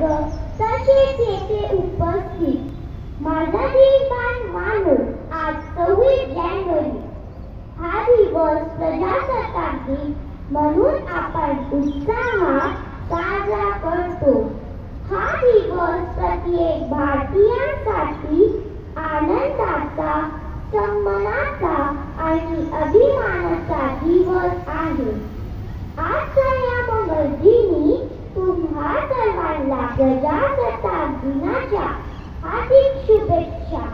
वर्ग तसेच येथे उपस्थित माझा देशबान मानो, आज 26 जानेवारी हा दिवस प्रजासत्ताक दिन म्हणून आपण उत्साहात साजरा करतो. हा दिवस प्रत्येक भारतीयांसाठी आनंदाचा, सन्मानाचा आणि अभिमानाचा दिवस आहे. आजच्या या मंगळदिनी तुम्हा सर्वांना प्रजासत्ताक दिनाच्या हार्दिक शुभेच्छा.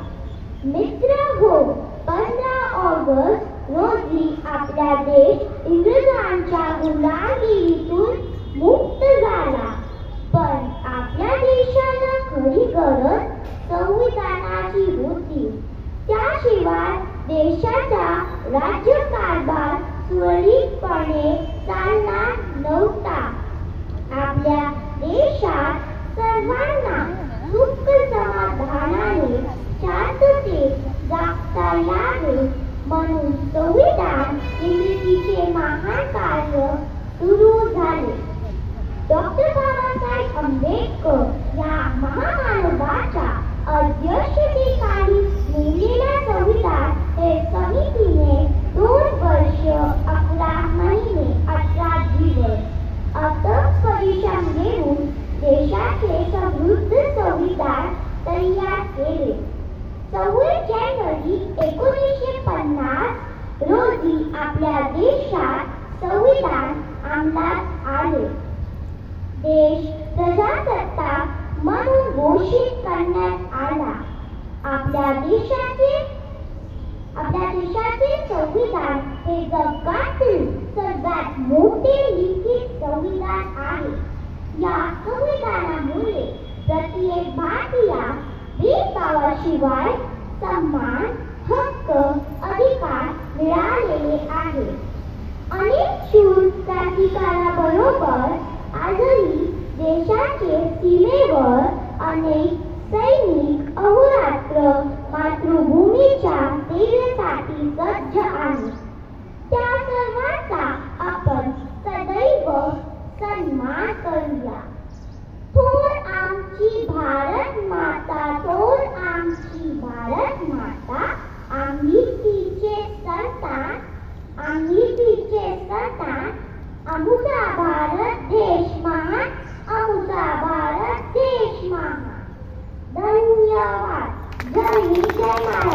मित्रहो, 15 ऑगस्ट रोजी आपला देश इंग्रजांच्या गुलामगिरीतून मुक्त झाला. पण आपल्या देशाला खरी गरज संविधानाची होती. त्याशिवाय देशाचा राज्यकारभार सुरळीतपणे चालणार नव्हता. आपल्या देशात सर्वांना सुख समाधानाने शांततेत जगता यावे म्हणून संविधान निर्मितीचे महान कार्य सुरू झाले. डॉक्टर बाबासाहेब आंबेडकर या महामानवाच्या अध्यक्षतेखाली नेमलेल्या संविधान हे समितीने 2 वर्ष 11 महिने 18 दिवस अथक परिश्रम घेऊन देशाचे समृद्ध संविधान तयार केले. 26 जानेवारी 1950 रोजी आपल्या देशात संविधान अंमलात आले. देश प्रजासत्ताक म्हणून घोषित करण्यात आला. आपल्या देशाचे संविधान हे जगातील सर्वात मोठे लिखित संविधान आहे. या संविधानामुळे प्रत्येक भारतीया भेदभावाशिवाय सन्मान, हक्क, अधिकार मिळालेले आहे. अनेक शूर क्रांतिकारकांबरोबर आजही देशाचे सीमेवर अनेक सैनिक अहोरात्र मातृभूमीच्या सेवेसाठी सज्ज आहेत. त्या सर्वांचा आपण सदैव सन्मान करूया. थोर आमची भारत माता, थोर आमची भारत माता, आम्ही तिचे संतान, आम्ही तिचे संतान. आमचा भारत देश महान, आमचा भारत देश महान. धन्यवाद. जय हिंद, जय महाराष्ट्र.